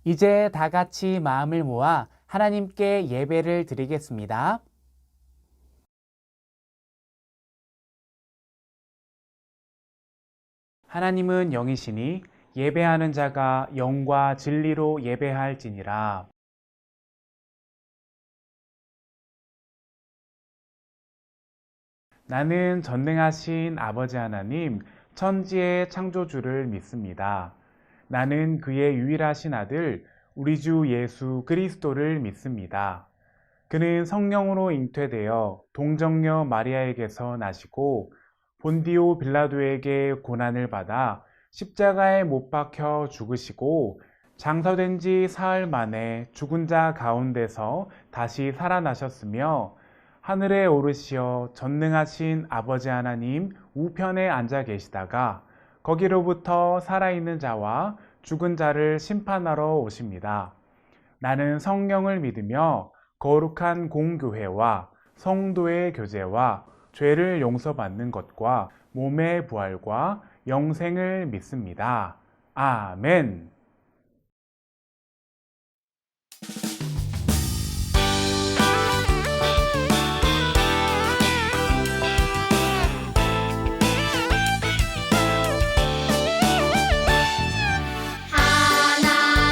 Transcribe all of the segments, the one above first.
이제 다 같이 마음을 모아 하나님께 예배를 드리겠습니다. 하나님은 영이시니 예배하는 자가 영과 진리로 예배할지니라. 나는 전능하신 아버지 하나님, 천지의 창조주를 믿습니다. 나는 그의 유일하신 아들, 우리 주 예수 그리스도를 믿습니다. 그는 성령으로 잉태되어 동정녀 마리아에게서 나시고 본디오 빌라도에게 고난을 받아 십자가에 못 박혀 죽으시고 장사된 지 사흘 만에 죽은 자 가운데서 다시 살아나셨으며 하늘에 오르시어 전능하신 아버지 하나님 우편에 앉아 계시다가 거기로부터 살아있는 자와 죽은 자를 심판하러 오십니다. 나는 성령을 믿으며 거룩한 공교회와 성도의 교제와 죄를 용서받는 것과 몸의 부활과 영생을 믿습니다. 아멘.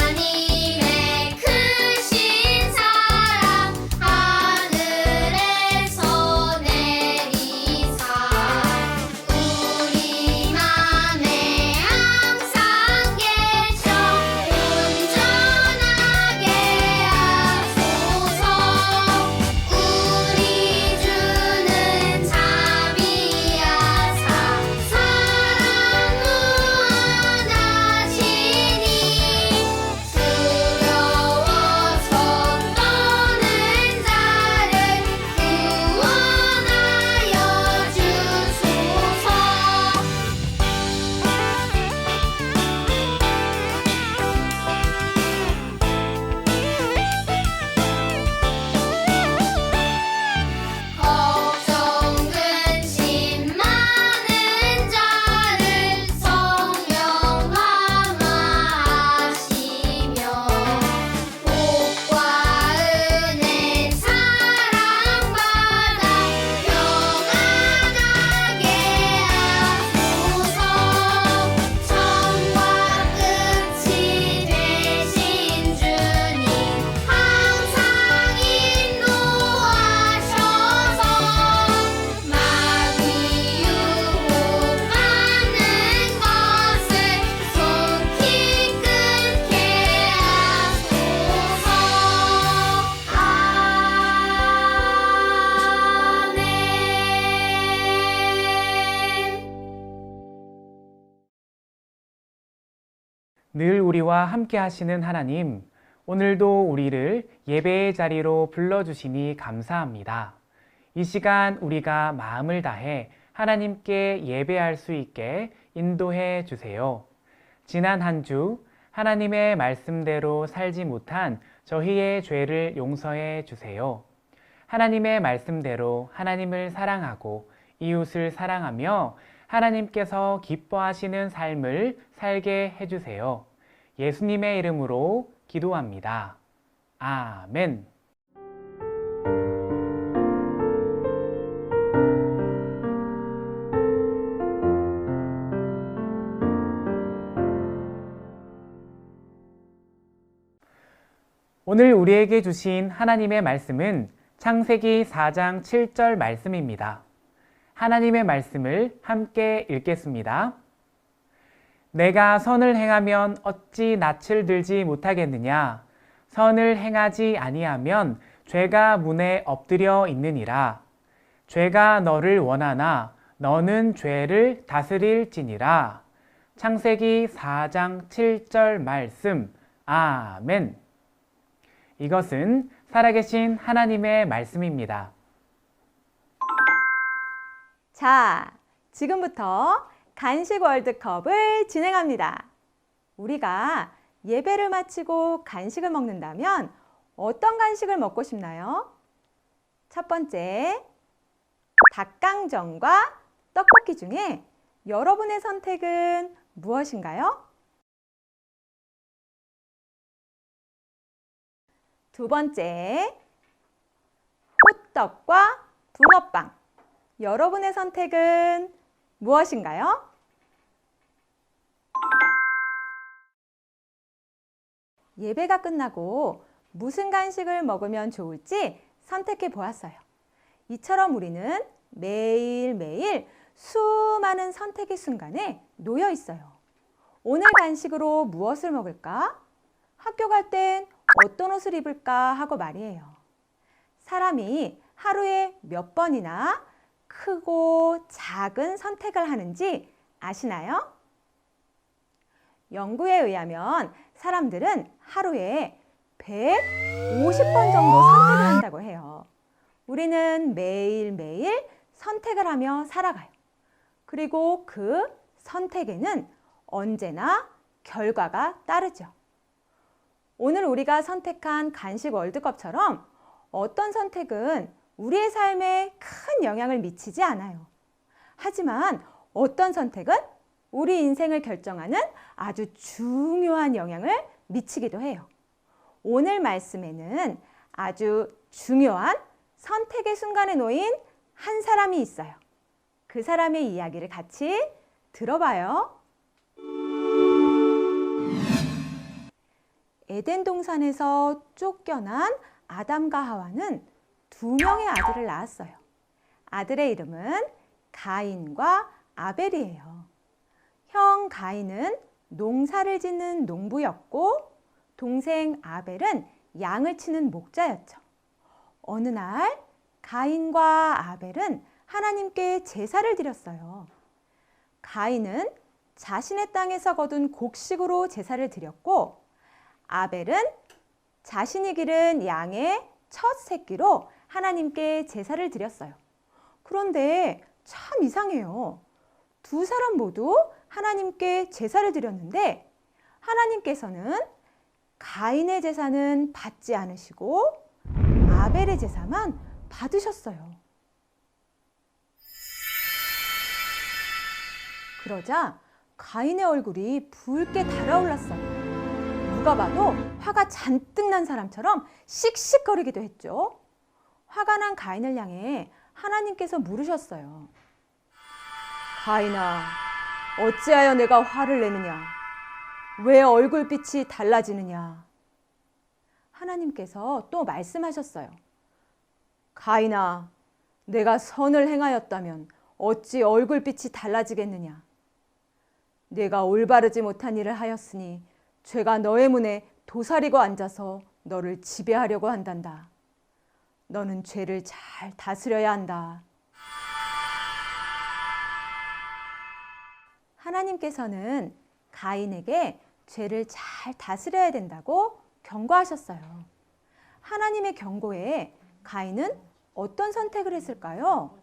하나님의 크신 사랑 하늘에서 내리사 우리 맘에 항상 계셔 온전하게 하소서. 우리 주는 자비하사 사랑 무한하시니 두려워서 떠는 자를 구원하여 주소서. 걱정 근심 많은 자를 성령 감화하시며 복과 은혜 사랑받아 평안하게 하소서. 처음과 끝이 되신 주님 항상 인도하셔서 마귀 유혹하는 것을 속히 끊게 하소서. 아멘. 늘 우리와 함께 하시는 하나님, 오늘도 우리를 예배의 자리로 불러주시니 감사합니다. 이 시간 우리가 마음을 다해 하나님께 예배할 수 있게 인도해 주세요. 지난 한 주 하나님의 말씀대로 살지 못한 저희의 죄를 용서해 주세요. 하나님의 말씀대로 하나님을 사랑하고 이웃을 사랑하며 하나님께서 기뻐하시는 삶을 살게 해주세요. 예수님의 이름으로 기도합니다. 아멘. 오늘 우리에게 주신 하나님의 말씀은 창세기 4장 7절 말씀입니다. 하나님의 말씀을 함께 읽겠습니다. 내가 선을 행하면 어찌 낯을 들지 못하겠느냐? 선을 행하지 아니하면 죄가 문에 엎드려 있느니라. 죄가 너를 원하나 너는 죄를 다스릴지니라. 창세기 4장 7절 말씀. 아멘. 이것은 살아계신 하나님의 말씀입니다. 자, 지금부터 간식 월드컵을 진행합니다. 우리가 예배를 마치고 간식을 먹는다면 어떤 간식을 먹고 싶나요? 첫 번째, 닭강정과 떡볶이 중에 여러분의 선택은 무엇인가요? 두 번째, 호떡과 붕어빵. 여러분의 선택은 무엇인가요? 예배가 끝나고 무슨 간식을 먹으면 좋을지 선택해 보았어요. 이처럼 우리는 매일매일 수많은 선택의 순간에 놓여 있어요. 오늘 간식으로 무엇을 먹을까? 학교 갈 땐 어떤 옷을 입을까 하고 말이에요. 사람이 하루에 몇 번이나 크고 작은 선택을 하는지 아시나요? 연구에 의하면 사람들은 하루에 150번 정도 선택을 한다고 해요. 우리는 매일매일 선택을 하며 살아가요. 그리고 그 선택에는 언제나 결과가 따르죠. 오늘 우리가 선택한 간식 월드컵처럼 어떤 선택은 우리의 삶에 큰 영향을 미치지 않아요. 하지만 어떤 선택은 우리 인생을 결정하는 아주 중요한 영향을 미치기도 해요. 오늘 말씀에는 아주 중요한 선택의 순간에 놓인 한 사람이 있어요. 그 사람의 이야기를 같이 들어봐요. 에덴 동산에서 쫓겨난 아담과 하와는 두 명의 아들을 낳았어요. 아들의 이름은 가인과 아벨이에요. 형 가인은 농사를 짓는 농부였고 동생 아벨은 양을 치는 목자였죠. 어느 날 가인과 아벨은 하나님께 제사를 드렸어요. 가인은 자신의 땅에서 거둔 곡식으로 제사를 드렸고 아벨은 자신이 기른 양의 첫 새끼로 하나님께 제사를 드렸어요. 그런데 참 이상해요. 두 사람 모두 하나님께 제사를 드렸는데 하나님께서는 가인의 제사는 받지 않으시고 아벨의 제사만 받으셨어요. 그러자 가인의 얼굴이 붉게 달아올랐어요. 누가 봐도 화가 잔뜩 난 사람처럼 씩씩거리기도 했죠. 화가 난 가인을 향해 하나님께서 물으셨어요. 가인아, 어찌하여 내가 화를 내느냐? 왜 얼굴빛이 달라지느냐? 하나님께서 또 말씀하셨어요. 가인아, 내가 선을 행하였다면 어찌 얼굴빛이 달라지겠느냐? 내가 올바르지 못한 일을 하였으니 죄가 너의 문에 도사리고 앉아서 너를 지배하려고 한단다. 너는 죄를 잘 다스려야 한다. 하나님께서는 가인에게 죄를 잘 다스려야 된다고 경고하셨어요. 하나님의 경고에 가인은 어떤 선택을 했을까요?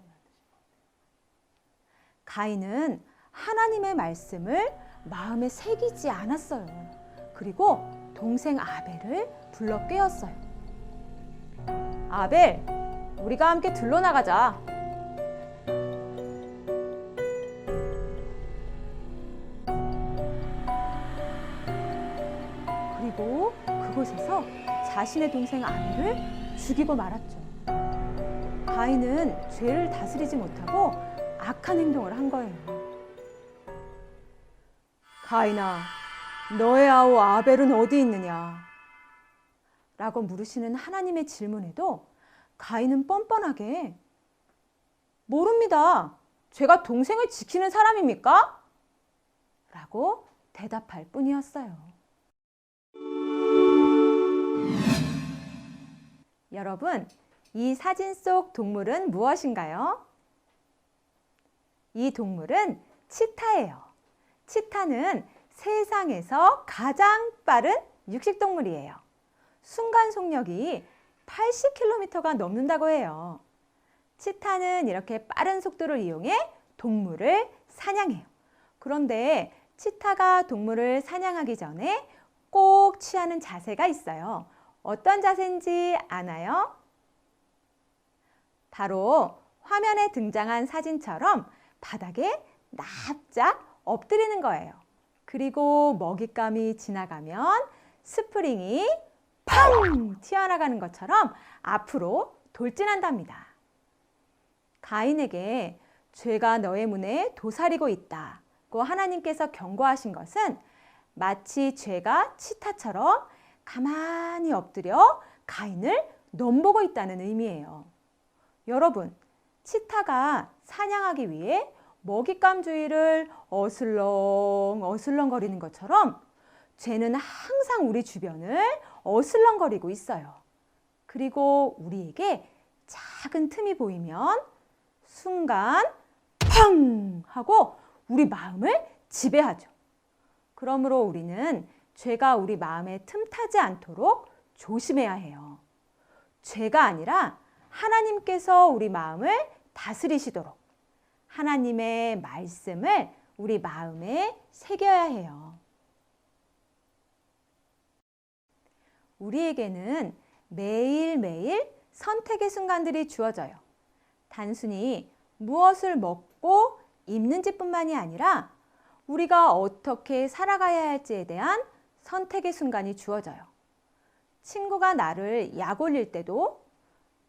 가인은 하나님의 말씀을 마음에 새기지 않았어요. 그리고 동생 아벨을 불러 깨웠어요. 아벨, 우리가 함께 들러나가자. 그리고 그곳에서 자신의 동생 아벨을 죽이고 말았죠. 가인은 죄를 다스리지 못하고 악한 행동을 한 거예요. 가인아, 너의 아우 아벨은 어디 있느냐? 라고 물으시는 하나님의 질문에도 가인은 뻔뻔하게 모릅니다. 제가 동생을 지키는 사람입니까? 라고 대답할 뿐이었어요. 여러분, 이 사진 속 동물은 무엇인가요? 이 동물은 치타예요. 치타는 세상에서 가장 빠른 육식동물이에요. 순간 속력이 80km가 넘는다고 해요. 치타는 이렇게 빠른 속도를 이용해 동물을 사냥해요. 그런데 치타가 동물을 사냥하기 전에 꼭 취하는 자세가 있어요. 어떤 자세인지 아나요? 바로 화면에 등장한 사진처럼 바닥에 납작 엎드리는 거예요. 그리고 먹잇감이 지나가면 스프링이 팍! 팡! 튀어나가는 것처럼 앞으로 돌진한답니다. 가인에게 죄가 너의 문에 도사리고 있다고 하나님께서 경고하신 것은 마치 죄가 치타처럼 가만히 엎드려 가인을 넘보고 있다는 의미예요. 여러분, 치타가 사냥하기 위해 먹잇감 주위를 어슬렁 거리는 것처럼 죄는 항상 우리 주변을 어슬렁거리고 있어요. 그리고 우리에게 작은 틈이 보이면 순간 팡! 하고 우리 마음을 지배하죠. 그러므로 우리는 죄가 우리 마음에 틈타지 않도록 조심해야 해요. 죄가 아니라 하나님께서 우리 마음을 다스리시도록 하나님의 말씀을 우리 마음에 새겨야 해요. 우리에게는 매일매일 선택의 순간들이 주어져요. 단순히 무엇을 먹고 입는지뿐만이 아니라 우리가 어떻게 살아가야 할지에 대한 선택의 순간이 주어져요. 친구가 나를 약 올릴 때도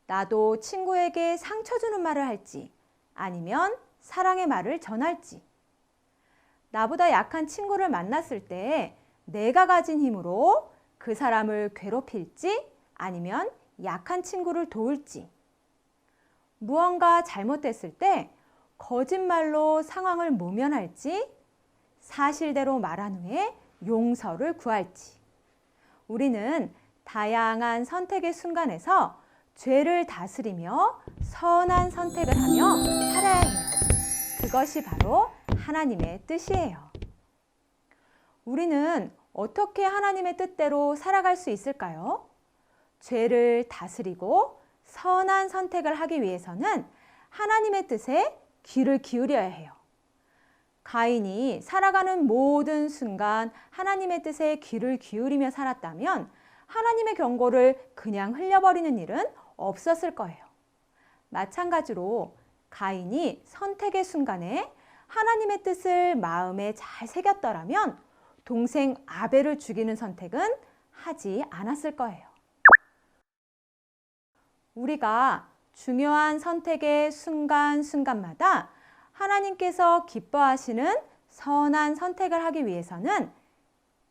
나도 친구에게 상처 주는 말을 할지 아니면 사랑의 말을 전할지, 나보다 약한 친구를 만났을 때 내가 가진 힘으로 그 사람을 괴롭힐지 아니면 약한 친구를 도울지, 무언가 잘못됐을 때 거짓말로 상황을 모면할지 사실대로 말한 후에 용서를 구할지, 우리는 다양한 선택의 순간에서 죄를 다스리며 선한 선택을 하며 살아야 해요. 그것이 바로 하나님의 뜻이에요. 우리는 어떻게 하나님의 뜻대로 살아갈 수 있을까요? 죄를 다스리고 선한 선택을 하기 위해서는 하나님의 뜻에 귀를 기울여야 해요. 가인이 살아가는 모든 순간 하나님의 뜻에 귀를 기울이며 살았다면 하나님의 경고를 그냥 흘려버리는 일은 없었을 거예요. 마찬가지로 가인이 선택의 순간에 하나님의 뜻을 마음에 잘 새겼더라면 동생 아벨을 죽이는 선택은 하지 않았을 거예요. 우리가 중요한 선택의 순간순간마다 하나님께서 기뻐하시는 선한 선택을 하기 위해서는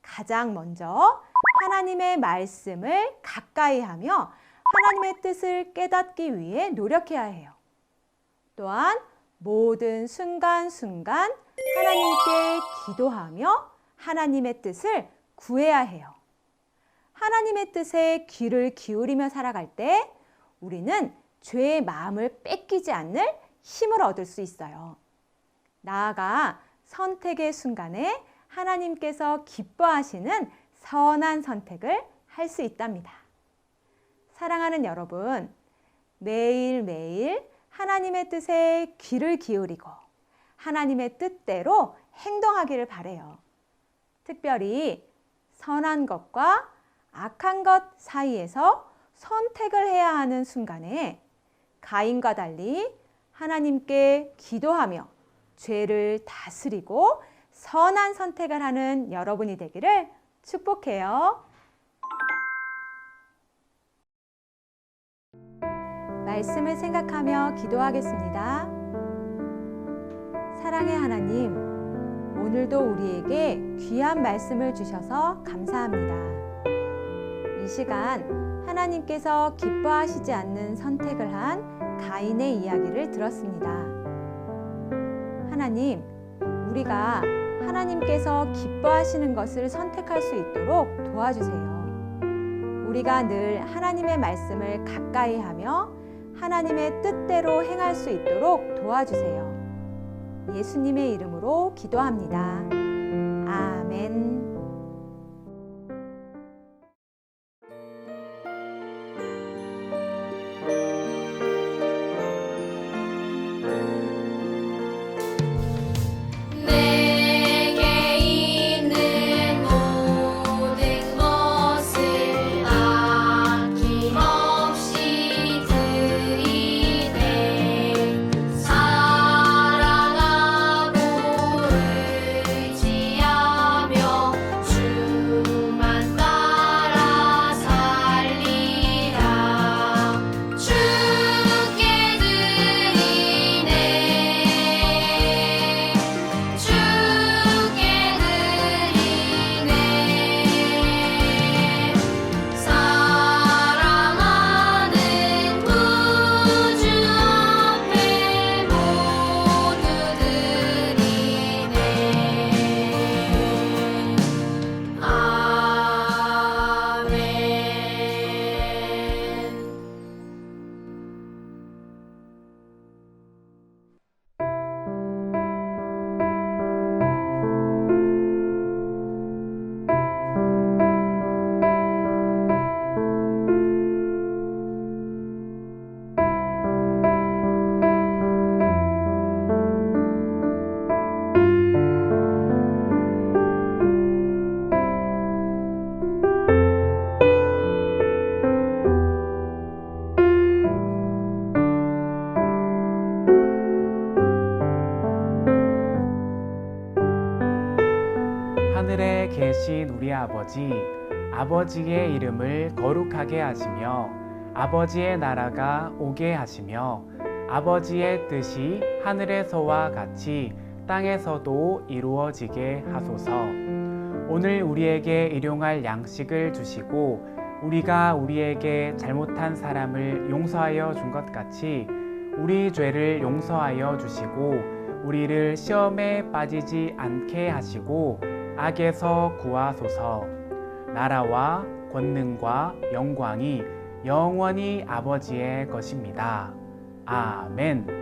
가장 먼저 하나님의 말씀을 가까이 하며 하나님의 뜻을 깨닫기 위해 노력해야 해요. 또한 모든 순간순간 하나님께 기도하며 하나님의 뜻을 구해야 해요. 하나님의 뜻에 귀를 기울이며 살아갈 때 우리는 죄의 마음을 뺏기지 않을 힘을 얻을 수 있어요. 나아가 선택의 순간에 하나님께서 기뻐하시는 선한 선택을 할 수 있답니다. 사랑하는 여러분, 매일매일 하나님의 뜻에 귀를 기울이고 하나님의 뜻대로 행동하기를 바라요. 특별히 선한 것과 악한 것 사이에서 선택을 해야 하는 순간에 가인과 달리 하나님께 기도하며 죄를 다스리고 선한 선택을 하는 여러분이 되기를 축복해요. 말씀을 생각하며 기도하겠습니다. 사랑의 하나님, 오늘도 우리에게 귀한 말씀을 주셔서 감사합니다. 이 시간 하나님께서 기뻐하시지 않는 선택을 한 가인의 이야기를 들었습니다. 하나님, 우리가 하나님께서 기뻐하시는 것을 선택할 수 있도록 도와주세요. 우리가 늘 하나님의 말씀을 가까이 하며 하나님의 뜻대로 행할 수 있도록 도와주세요. 예수님의 이름으로 기도합니다. 아멘. 내게 있는 모든 것을 아낌없이 드리네. 사랑하고 의지하며 되신 우리 아버지, 아버지의 이름을 거룩하게 하시며 아버지의 나라가 오게 하시며 아버지의 뜻이 하늘에서와 같이 땅에서도 이루어지게 하소서. 오늘 우리에게 일용할 양식을 주시고 우리가 우리에게 잘못한 사람을 용서하여 준 것 같이 우리 죄를 용서하여 주시고 우리를 시험에 빠지지 않게 하시고 악에서 구하소서. 나라와 권능과 영광이 영원히 아버지의 것입니다. 아멘.